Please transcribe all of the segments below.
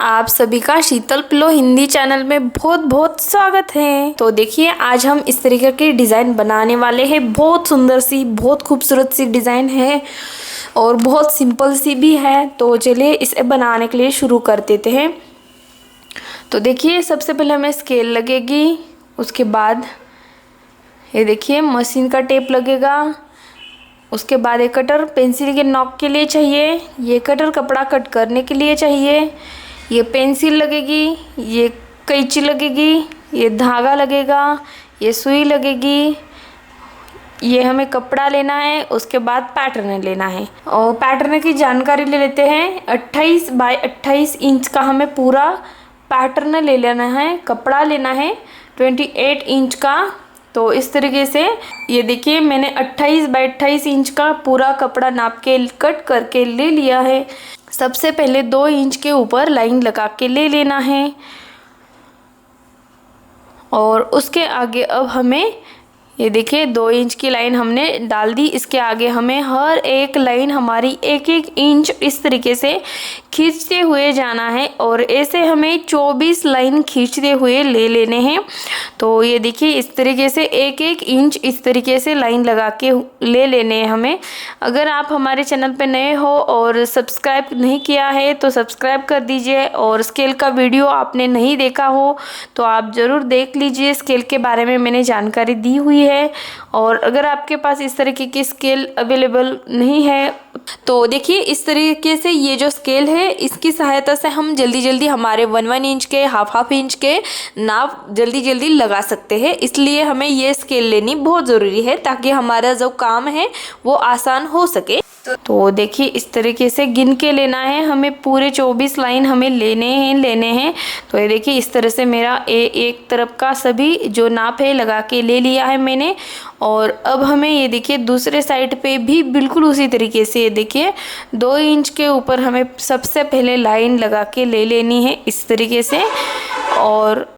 आप सभी का शीतल पिलो हिंदी चैनल में बहुत बहुत स्वागत है। तो देखिए आज हम इस तरीके की डिज़ाइन बनाने वाले हैं। बहुत सुंदर सी, बहुत खूबसूरत सी डिज़ाइन है और बहुत सिंपल सी भी है। तो चलिए इसे बनाने के लिए शुरू कर देते हैं। तो देखिए सबसे पहले हमें स्केल लगेगी, उसके बाद ये देखिए मशीन का टेप लगेगा, उसके बाद एक कटर पेंसिल के नॉक के लिए चाहिए, ये कटर कपड़ा कट करने के लिए चाहिए, ये पेंसिल लगेगी, ये कैंची लगेगी, ये धागा लगेगा, ये सुई लगेगी, ये हमें कपड़ा लेना है, उसके बाद पैटर्न लेना है। और पैटर्न की जानकारी ले लेते हैं। 28 बाय 28 इंच का हमें पूरा पैटर्न ले लेना है। कपड़ा लेना है 28 इंच का। तो इस तरीके से ये देखिए मैंने 28 बाय 28 इंच का पूरा कपड़ा नाप के कट करके ले लिया है। सबसे पहले 2 इंच के ऊपर लाइन लगा के ले लेना है और उसके आगे अब हमें ये देखिए 2 इंच की लाइन हमने डाल दी। इसके आगे हमें हर एक लाइन हमारी 1-1 इंच इस तरीके से खींचते हुए जाना है और ऐसे हमें 24 लाइन खींचते हुए ले लेने हैं। तो ये देखिए इस तरीके से 1-1 इंच इस तरीके से लाइन लगा के ले लेने हैं हमें। अगर आप हमारे चैनल पे नए हो और सब्सक्राइब नहीं किया है तो सब्सक्राइब कर दीजिए, और स्केल का वीडियो आपने नहीं देखा हो तो आप ज़रूर देख लीजिए। स्केल के बारे में मैंने जानकारी दी हुई है। और अगर आपके पास इस तरीके की स्केल अवेलेबल नहीं है तो देखिए इस तरीके से ये जो स्केल है इसकी सहायता से हम जल्दी जल्दी हमारे 1-1 इंच के हाफ इंच के नाप जल्दी जल्दी लगा सकते हैं। इसलिए हमें ये स्केल लेनी बहुत ज़रूरी है ताकि हमारा जो काम है वो आसान हो सके। तो देखिए इस तरीके से गिन के लेना है हमें। पूरे 24 लाइन हमें लेने हैं। तो ये देखिए इस तरह से मेरा एक तरफ का सभी जो नाप है लगा के ले लिया है मैंने। और अब हमें ये देखिए दूसरे साइड पे भी बिल्कुल उसी तरीके से ये देखिए 2 इंच के ऊपर हमें सबसे पहले लाइन लगा के ले लेनी है इस तरीके से। और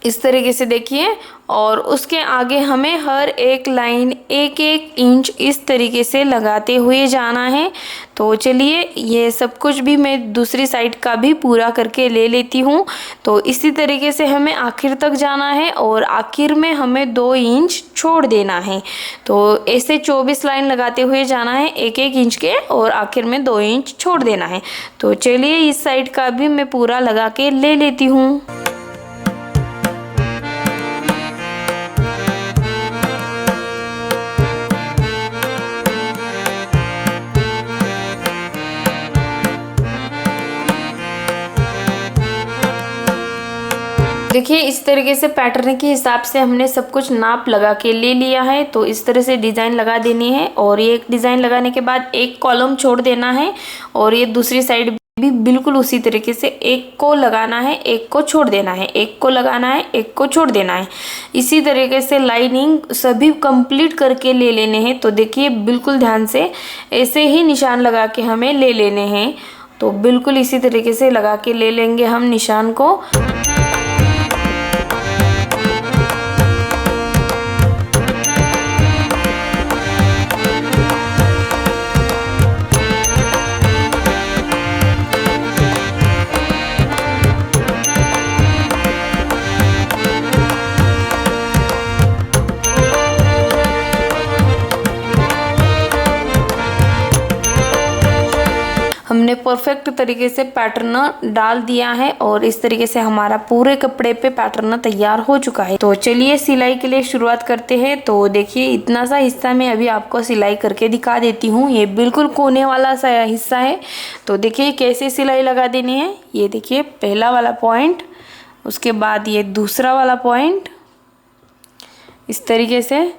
इस तरीके से देखिए, और उसके आगे हमें हर एक लाइन 1-1 इंच इस तरीके से लगाते हुए जाना है। तो चलिए ये सब कुछ भी मैं दूसरी साइड का भी पूरा करके ले लेती हूँ। तो इसी तरीके से हमें आखिर तक जाना है और आखिर में हमें 2 इंच छोड़ देना है। तो ऐसे 24 लाइन लगाते हुए जाना है 1-1 इंच के, और आखिर में 2 इंच छोड़ देना है। तो चलिए इस साइड का भी मैं पूरा लगा के ले लेती हूँ। देखिए इस तरीके से पैटर्न के हिसाब से हमने सब कुछ नाप लगा के ले लिया है। तो इस तरह से डिज़ाइन लगा देनी है और ये एक डिज़ाइन लगाने के बाद एक कॉलम छोड़ देना है और ये दूसरी साइड भी बिल्कुल उसी तरीके से एक को लगाना है, एक को छोड़ देना है, एक को लगाना है, एक को छोड़ देना है। इसी तरीके से लाइनिंग सभी कंप्लीट करके ले लेने हैं। तो देखिए बिल्कुल ध्यान से ऐसे ही निशान लगा के हमें ले लेने हैं। तो बिल्कुल इसी तरीके से लगा के ले लेंगे हम निशान को। हमने परफेक्ट तरीके से पैटर्न डाल दिया है और इस तरीके से हमारा पूरे कपड़े पे पैटर्न तैयार हो चुका है। तो चलिए सिलाई के लिए शुरुआत करते हैं। तो देखिए इतना सा हिस्सा मैं अभी आपको सिलाई करके दिखा देती हूँ। ये बिल्कुल कोने वाला सा हिस्सा है। तो देखिए कैसे सिलाई लगा देनी है। ये देखिए पहला वाला पॉइंट, उसके बाद ये दूसरा वाला पॉइंट इस तरीके से,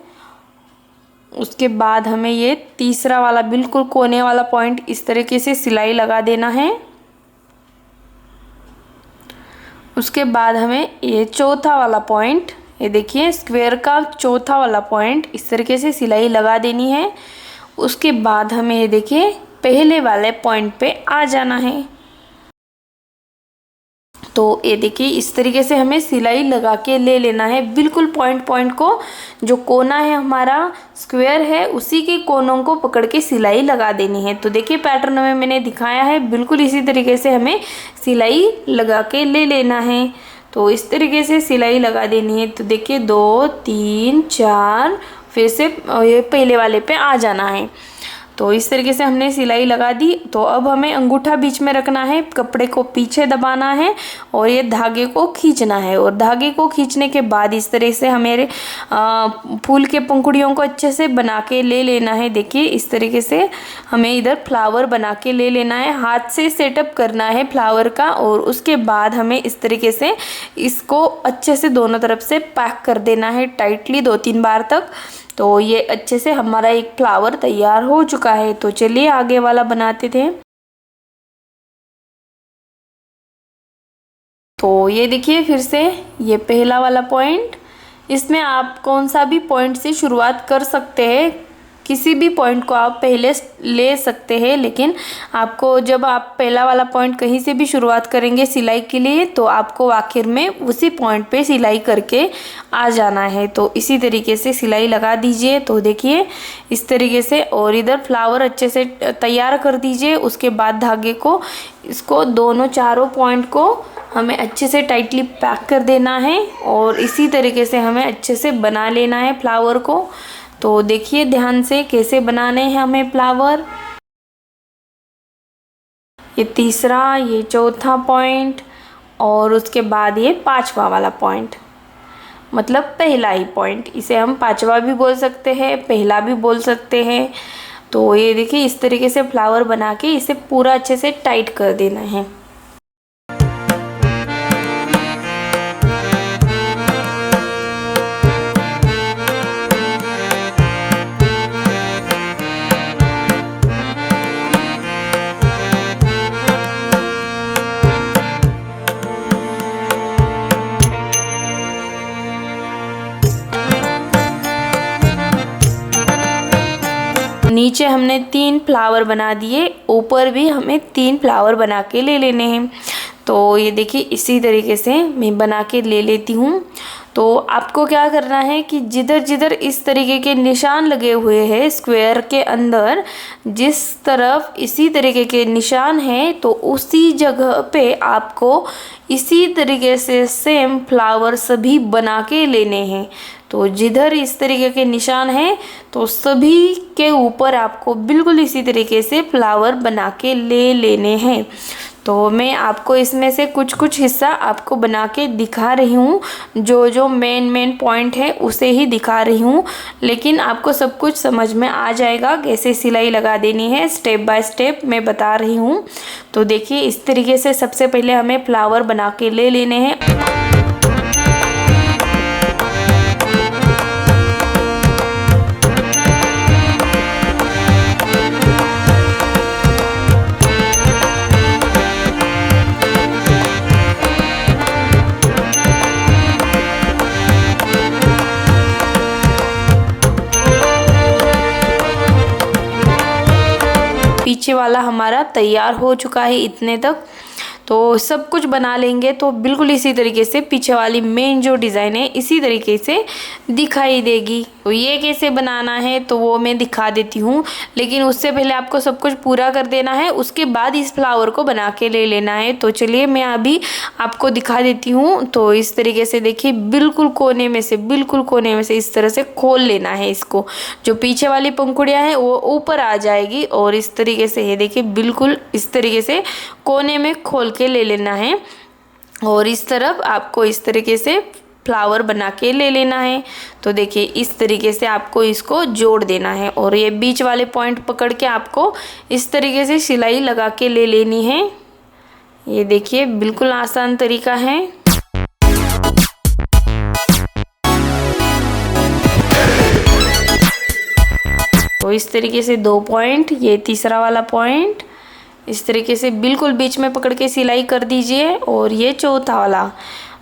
उसके बाद हमें ये तीसरा वाला बिल्कुल कोने वाला पॉइंट इस तरीके से सिलाई लगा देना है। उसके बाद हमें ये चौथा वाला पॉइंट, ये देखिए स्क्वायर का चौथा वाला पॉइंट इस तरीके से सिलाई लगा देनी है। उसके बाद हमें ये देखिए पहले वाले पॉइंट पे आ जाना है। तो ये देखिए इस तरीके से हमें सिलाई लगा के ले लेना है, बिल्कुल पॉइंट पॉइंट को, जो कोना है हमारा स्क्वायर है उसी के कोनों को पकड़ के सिलाई लगा देनी है। तो देखिए पैटर्न में मैंने दिखाया है, बिल्कुल इसी तरीके से हमें सिलाई लगा के ले लेना है। तो इस तरीके से सिलाई लगा देनी है। तो देखिए 2 3 4 फिर से ये पहले वाले पे आ जाना है। तो इस तरीके से हमने सिलाई लगा दी। तो अब हमें अंगूठा बीच में रखना है, कपड़े को पीछे दबाना है और ये धागे को खींचना है। और धागे को खींचने के बाद इस तरह से हमें फूल के पंखुड़ियों को अच्छे से बना के ले लेना है। देखिए इस तरीके से हमें इधर फ्लावर बना के ले लेना है, हाथ से सेटअप करना है फ्लावर का। और उसके बाद हमें इस तरीके से इसको अच्छे से दोनों तरफ से पैक कर देना है टाइटली 2-3 बार तक। तो ये अच्छे से हमारा एक फ्लावर तैयार हो चुका है। तो चलिए आगे वाला बनाते थे। तो ये देखिए फिर से ये पहला वाला पॉइंट, इसमें आप कौन सा भी पॉइंट से शुरुआत कर सकते हैं, किसी भी पॉइंट को आप पहले ले सकते हैं। लेकिन आपको जब आप पहला वाला पॉइंट कहीं से भी शुरुआत करेंगे सिलाई के लिए, तो आपको आखिर में उसी पॉइंट पे सिलाई करके आ जाना है। तो इसी तरीके से सिलाई लगा दीजिए। तो देखिए इस तरीके से, और इधर फ्लावर अच्छे से तैयार कर दीजिए। उसके बाद धागे को, इसको दोनों चारों पॉइंट को हमें अच्छे से टाइटली पैक कर देना है और इसी तरीके से हमें अच्छे से बना लेना है फ्लावर को। तो देखिए ध्यान से कैसे बनाने हैं हमें फ्लावर। ये तीसरा, ये चौथा पॉइंट और उसके बाद ये 5वां वाला पॉइंट, मतलब पहला ही पॉइंट। इसे हम 5वां भी बोल सकते हैं, पहला भी बोल सकते हैं। तो ये देखिए इस तरीके से फ्लावर बना के इसे पूरा अच्छे से टाइट कर देना है। नीचे हमने 3 फ्लावर बना दिए, ऊपर भी हमें 3 फ्लावर बना के ले लेने हैं। तो ये देखिए इसी तरीके से मैं बना के ले लेती हूँ। तो आपको क्या करना है कि जिधर जिधर इस तरीके के निशान लगे हुए हैं स्क्वायर के अंदर, जिस तरफ इसी तरीके के निशान हैं, तो उसी जगह पे आपको इसी तरीके से सेम फ्लावर सभी बना के लेने हैं। तो जिधर इस तरीके के निशान हैं तो सभी के ऊपर आपको बिल्कुल इसी तरीके से फ्लावर बना के ले लेने हैं। तो मैं आपको इसमें से कुछ कुछ हिस्सा आपको बना के दिखा रही हूँ, जो जो मेन पॉइंट है उसे ही दिखा रही हूँ। लेकिन आपको सब कुछ समझ में आ जाएगा, कैसे सिलाई लगा देनी है स्टेप बाय स्टेप मैं बता रही हूँ। तो देखिए इस तरीके से सबसे पहले हमें फ्लावर बना के ले लेने हैं। पीछे वाला हमारा तैयार हो चुका है इतने तक। तो सब कुछ बना लेंगे तो बिल्कुल इसी तरीके से पीछे वाली मेन जो डिज़ाइन है इसी तरीके से दिखाई देगी। तो ये कैसे बनाना है तो वो मैं दिखा देती हूँ, लेकिन उससे पहले आपको सब कुछ पूरा कर देना है, उसके बाद इस फ्लावर को बना के ले लेना है। तो चलिए मैं अभी आपको दिखा देती हूँ। तो इस तरीके से देखिए बिल्कुल कोने में से इस तरह से खोल लेना है इसको, जो पीछे वाली पंखुड़ियाँ हैं वो ऊपर आ जाएगी और इस तरीके से ये देखिए बिल्कुल इस तरीके से कोने में खोल के ले लेना है। और इस तरफ आपको इस तरीके से फ्लावर बना के ले लेना है। तो देखिए इस तरीके से आपको इसको जोड़ देना है और ये बीच वाले पॉइंट पकड़ के आपको इस तरीके से सिलाई लगा के ले लेनी है। ये देखिए बिल्कुल आसान तरीका है। तो इस तरीके से 2 पॉइंट, ये तीसरा वाला पॉइंट इस तरीके से बिल्कुल बीच में पकड़ के सिलाई कर दीजिए और ये चौथा वाला,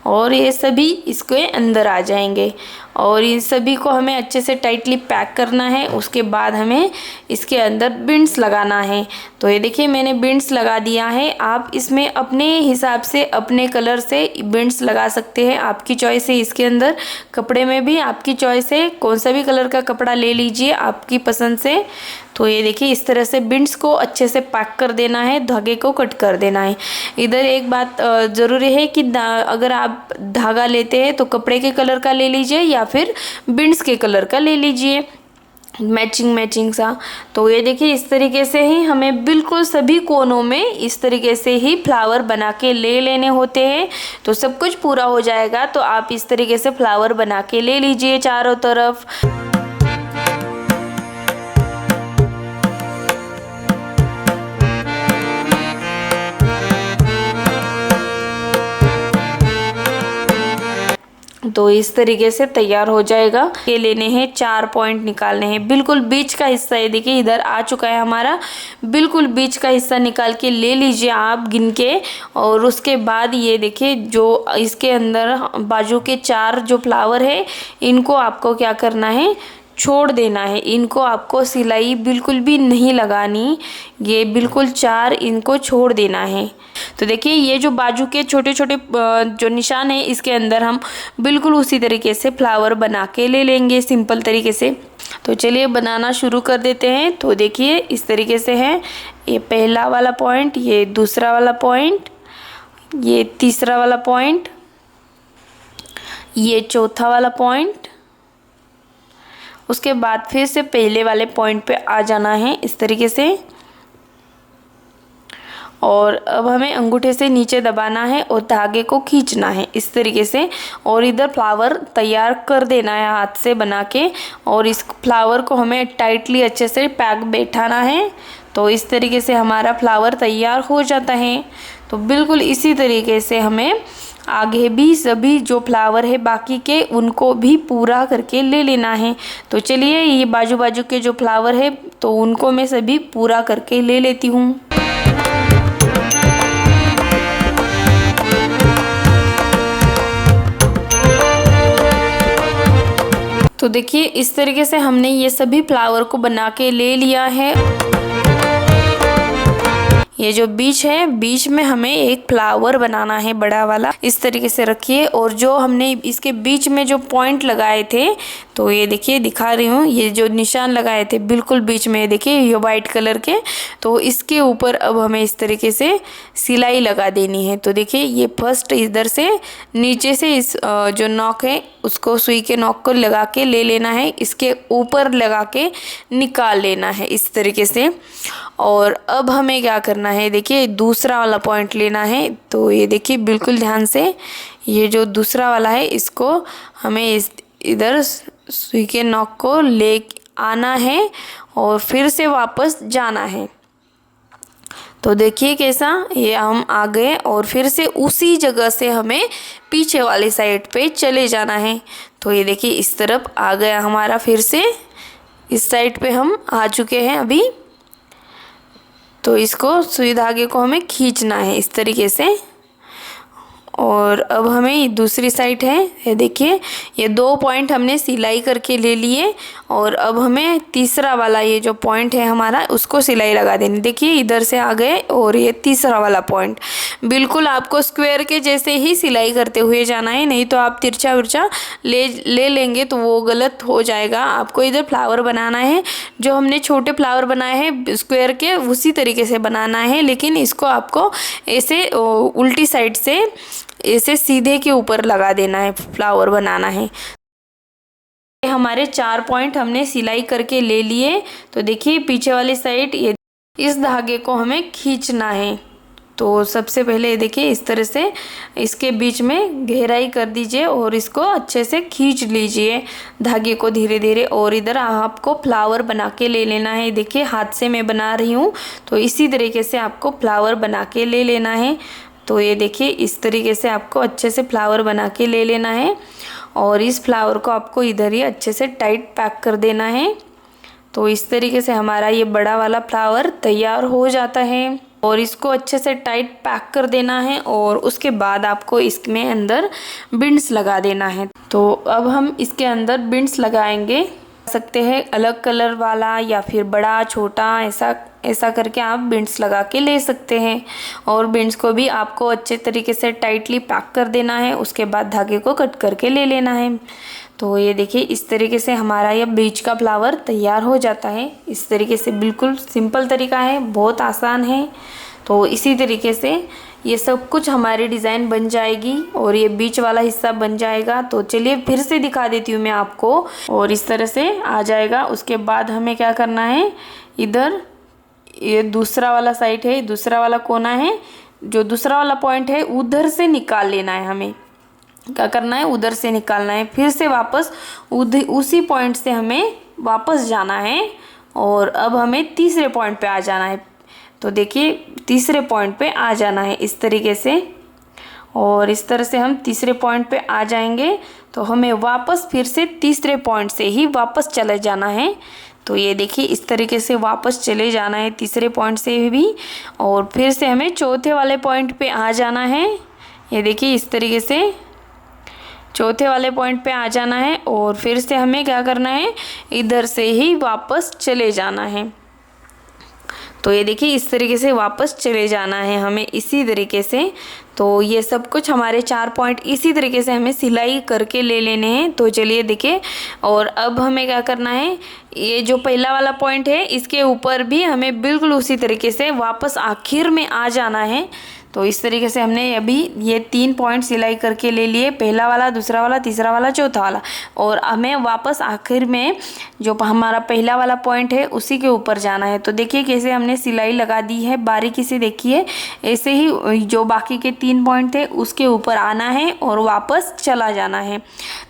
और ये सभी इसके अंदर आ जाएंगे। और इन सभी को हमें अच्छे से टाइटली पैक करना है। उसके बाद हमें इसके अंदर बिंड्स लगाना है। तो ये देखिए मैंने बिंड्स लगा दिया है। आप इसमें अपने हिसाब से अपने कलर से बिंड्स लगा सकते हैं, आपकी चॉइस है। इसके अंदर कपड़े में भी आपकी चॉइस है, कौन सा भी कलर का कपड़ा ले लीजिए आपकी पसंद से। तो ये देखिए इस तरह से बिंड्स को अच्छे से पैक कर देना है, धागे को कट कर देना है। इधर एक बात ज़रूरी है कि अगर आप धागा लेते हैं तो कपड़े के कलर का ले लीजिए या फिर बिंड्स के कलर का ले लीजिए, मैचिंग सा। तो ये देखिए इस तरीके से ही हमें बिल्कुल सभी कोनों में इस तरीके से ही फ्लावर बना के ले लेने होते हैं। तो सब कुछ पूरा हो जाएगा तो आप इस तरीके से फ्लावर बना के ले लीजिए चारों तरफ। तो इस तरीके से तैयार हो जाएगा। ये लेने हैं 4 पॉइंट निकालने हैं, बिल्कुल बीच का हिस्सा। ये देखिए इधर आ चुका है हमारा, बिल्कुल बीच का हिस्सा निकाल के ले लीजिए आप गिन के। और उसके बाद ये देखिए जो इसके अंदर बाजू के 4 जो फ्लावर है इनको आपको क्या करना है, छोड़ देना है। इनको आपको सिलाई बिल्कुल भी नहीं लगानी, ये बिल्कुल 4 इनको छोड़ देना है। तो देखिए ये जो बाजू के छोटे छोटे जो निशान है इसके अंदर हम बिल्कुल उसी तरीके से फ्लावर बना के ले लेंगे सिंपल तरीके से। तो चलिए बनाना शुरू कर देते हैं। तो देखिए इस तरीके से है, ये पहला वाला पॉइंट, ये दूसरा वाला पॉइंट, ये तीसरा वाला पॉइंट, ये चौथा वाला पॉइंट। उसके बाद फिर से पहले वाले पॉइंट पे आ जाना है इस तरीके से। और अब हमें अंगूठे से नीचे दबाना है और धागे को खींचना है इस तरीके से। और इधर फ्लावर तैयार कर देना है हाथ से बना के। और इस फ्लावर को हमें टाइटली अच्छे से पैक बैठाना है। तो इस तरीके से हमारा फ्लावर तैयार हो जाता है। तो बिल्कुल इसी तरीके से हमें आगे भी सभी जो फ्लावर है बाकी के उनको भी पूरा करके ले लेना है। तो चलिए ये बाजू बाजू के जो फ्लावर है तो उनको मैं सभी पूरा करके ले लेती हूँ। तो देखिए इस तरीके से हमने ये सभी फ्लावर को बना के ले लिया है। ये जो बीच है, बीच में हमें एक फ्लावर बनाना है बड़ा वाला, इस तरीके से रखिए। और जो हमने इसके बीच में जो पॉइंट लगाए थे, तो ये देखिए दिखा रही हूँ, ये जो निशान लगाए थे बिल्कुल बीच में, देखिए ये वाइट कलर के। तो इसके ऊपर अब हमें इस तरीके से सिलाई लगा देनी है। तो देखिए ये फर्स्ट इधर से नीचे से इस जो नॉक है उसको सुई के नॉक को लगा के ले लेना है, इसके ऊपर लगा के निकाल लेना है इस तरीके से। और अब हमें क्या करना है, देखिए दूसरा वाला पॉइंट लेना है। तो ये देखिए बिल्कुल ध्यान से, ये जो दूसरा वाला है इसको हमें इस इधर सुई के नॉक को ले आना है और फिर से वापस जाना है। तो देखिए कैसा, ये हम आ गए और फिर से उसी जगह से हमें पीछे वाली साइड पे चले जाना है। तो ये देखिए इस तरफ आ गया हमारा, फिर से इस साइड पे हम आ चुके हैं अभी। तो इसको सुई धागे को हमें खींचना है इस तरीके से। और अब हमें दूसरी साइड है, ये देखिए ये 2 पॉइंट हमने सिलाई करके ले लिए। और अब हमें तीसरा वाला ये जो पॉइंट है हमारा उसको सिलाई लगा देनी। देखिए इधर से आ गए और ये तीसरा वाला पॉइंट बिल्कुल आपको स्क्वायर के जैसे ही सिलाई करते हुए जाना है, नहीं तो आप तिरछा विरछा ले लेंगे तो वो गलत हो जाएगा। आपको इधर फ्लावर बनाना है, जो हमने छोटे फ्लावर बनाए हैं स्क्वायर के उसी तरीके से बनाना है, लेकिन इसको आपको ऐसे उल्टी साइड से ऐसे सीधे के ऊपर लगा देना है, फ्लावर बनाना है। हमारे 4 पॉइंट हमने सिलाई करके ले लिए। तो देखिए पीछे वाली साइड ये इस धागे को हमें खींचना है। तो सबसे पहले देखिए इस तरह से इसके बीच में गहराई कर दीजिए और इसको अच्छे से खींच लीजिए धागे को धीरे धीरे। और इधर आपको फ्लावर बना के ले लेना है। देखिए हाथ से मैं बना रही हूँ, तो इसी तरीके से आपको फ्लावर बना के ले लेना है। तो ये देखिए इस तरीके से आपको अच्छे से फ्लावर बना के ले लेना है। और इस फ्लावर को आपको इधर ही अच्छे से टाइट पैक कर देना है। तो इस तरीके से हमारा ये बड़ा वाला फ्लावर तैयार हो जाता है। और इसको अच्छे से टाइट पैक कर देना है और उसके बाद आपको इसमें अंदर बिंड्स लगा देना है। तो अब हम इसके अंदर बीड्स लगाएंगे, सकते हैं अलग कलर वाला या फिर बड़ा छोटा, ऐसा करके आप बीड्स लगा के ले सकते हैं। और बीड्स को भी आपको अच्छे तरीके से टाइटली पैक कर देना है, उसके बाद धागे को कट करके ले लेना है। तो ये देखिए इस तरीके से हमारा यह बीच का फ्लावर तैयार हो जाता है। इस तरीके से बिल्कुल सिंपल तरीका है, बहुत आसान है। तो इसी तरीके से ये सब कुछ हमारी डिज़ाइन बन जाएगी और ये बीच वाला हिस्सा बन जाएगा। तो चलिए फिर से दिखा देती हूँ मैं आपको। और इस तरह से आ जाएगा। उसके बाद हमें क्या करना है, इधर ये दूसरा वाला साइड है, दूसरा वाला कोना है, जो दूसरा वाला पॉइंट है उधर से निकाल लेना है। हमें क्या करना है, उधर से निकालना है, फिर से वापस उसी पॉइंट से हमें वापस जाना है। और अब हमें तीसरे पॉइंट पे आ जाना है। तो देखिए तीसरे पॉइंट पे आ जाना है इस तरीके से। और इस तरह से हम तीसरे पॉइंट पे आ जाएंगे तो हमें वापस फिर से तीसरे पॉइंट से ही वापस चले जाना है। तो ये देखिए इस तरीके से वापस चले जाना है तीसरे पॉइंट से भी। और फिर से हमें चौथे वाले पॉइंट पे आ जाना है। ये देखिए इस तरीके से चौथे वाले पॉइंट पे आ जाना है। और फिर से हमें क्या करना है, इधर से ही वापस चले जाना है। तो ये देखिए इस तरीके से वापस चले जाना है हमें इसी तरीके से। तो ये सब कुछ हमारे 4 पॉइंट इसी तरीके से हमें सिलाई करके ले लेने हैं। तो चलिए देखिए। और अब हमें क्या करना है, ये जो पहला वाला पॉइंट है इसके ऊपर भी हमें बिल्कुल उसी तरीके से वापस आखिर में आ जाना है। तो इस तरीके से हमने अभी ये 3 पॉइंट सिलाई करके ले लिए, पहला वाला, दूसरा वाला, तीसरा वाला, चौथा वाला। और हमें वापस आखिर में जो हमारा पहला वाला पॉइंट है उसी के ऊपर जाना है। तो देखिए कैसे हमने सिलाई लगा दी है, बारीकी से देखिए। ऐसे ही जो बाकी के 3 पॉइंट थे उसके ऊपर आना है और वापस चला जाना है।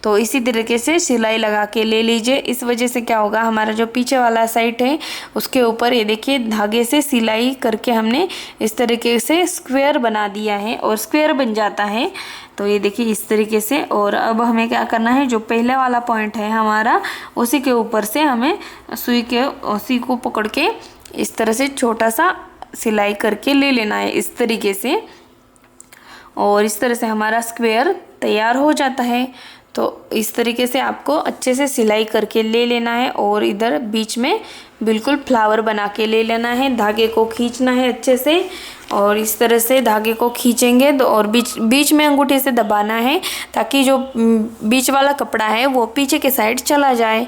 तो इसी तरीके से सिलाई लगा के ले लीजिए। इस वजह से क्या होगा, हमारा जो पीछे वाला साइड है उसके ऊपर ये देखिए धागे से सिलाई करके हमने इस तरीके से स्क्वायर बना दिया है और स्क्वायर बन जाता है। तो ये देखिए इस तरीके से। और अब हमें क्या करना है, जो पहले वाला पॉइंट है हमारा उसी के ऊपर से हमें सुई को पकड़ के इस तरह से छोटा सा सिलाई करके ले लेना है इस तरीके से। और इस तरह से हमारा स्क्वायर तैयार हो जाता है। तो इस तरीके से आपको अच्छे से सिलाई करके ले लेना है और इधर बीच में बिल्कुल फ्लावर बना के ले लेना है। धागे को खींचना है अच्छे से और इस तरह से धागे को खींचेंगे तो और बीच में अंगूठे से दबाना है ताकि जो बीच वाला कपड़ा है वो पीछे के साइड चला जाए।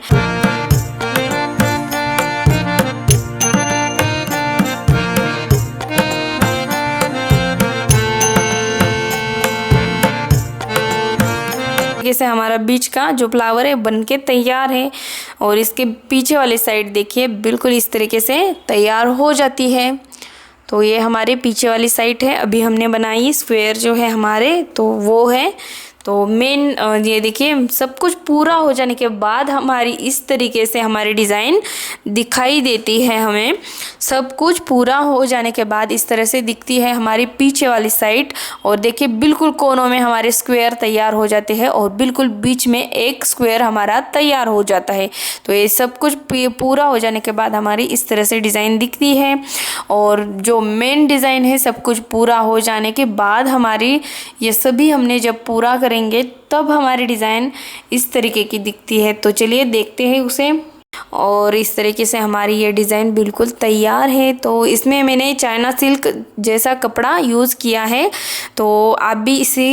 से हमारा बीच का जो फ्लावर है बनके तैयार है। और इसके पीछे वाली साइड देखिए बिल्कुल इस तरीके से तैयार हो जाती है। तो ये हमारे पीछे वाली साइड है, अभी हमने बनाई स्क्वायर जो है हमारे, तो वो है। तो मेन ये देखिए सब कुछ पूरा हो जाने के बाद हमारी इस तरीके से हमारी डिज़ाइन दिखाई देती है। हमें सब कुछ पूरा हो जाने के बाद इस तरह से दिखती है हमारी पीछे वाली साइड। और देखिए बिल्कुल कोनों में हमारे स्क्वायर तैयार हो जाते हैं और बिल्कुल बीच में एक स्क्वायर हमारा तैयार हो जाता है। तो ये सब कुछ पूरा हो जाने के बाद हमारी इस तरह से डिज़ाइन दिखती है। और जो मेन डिज़ाइन है सब कुछ पूरा हो जाने के बाद हमारी ये सभी हमने जब पूरा करेंगे तब हमारी डिज़ाइन इस तरीके की दिखती है। तो चलिए देखते हैं उसे। और इस तरीके से हमारी ये डिज़ाइन बिल्कुल तैयार है। तो इसमें मैंने चाइना सिल्क जैसा कपड़ा यूज़ किया है। तो आप भी इसी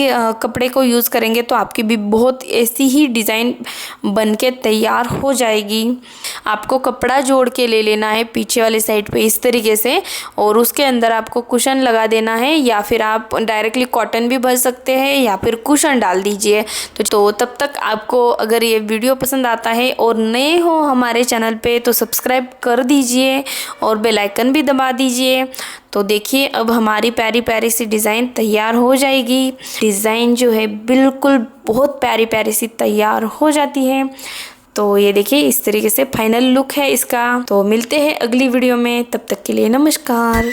कपड़े को यूज़ करेंगे तो आपकी भी बहुत ऐसी ही डिज़ाइन बनके तैयार हो जाएगी। आपको कपड़ा जोड़ के ले लेना है पीछे वाले साइड पे इस तरीके से और उसके अंदर आपको कुशन लगा देना है, या फिर आप डायरेक्टली कॉटन भी भर सकते हैं या फिर कुशन डाल दीजिए। तो तब तक आपको अगर ये वीडियो पसंद आता है और नए हो हमारे चैनल पे तो सब्सक्राइब कर दीजिए और बेल आइकन भी दबा दीजिए। तो देखिए अब हमारी प्यारी प्यारी सी डिज़ाइन तैयार हो जाएगी। डिज़ाइन जो है बिल्कुल बहुत प्यारी प्यारी सी तैयार हो जाती है। तो ये देखिए इस तरीके से फाइनल लुक है इसका। तो मिलते हैं अगली वीडियो में, तब तक के लिए नमस्कार।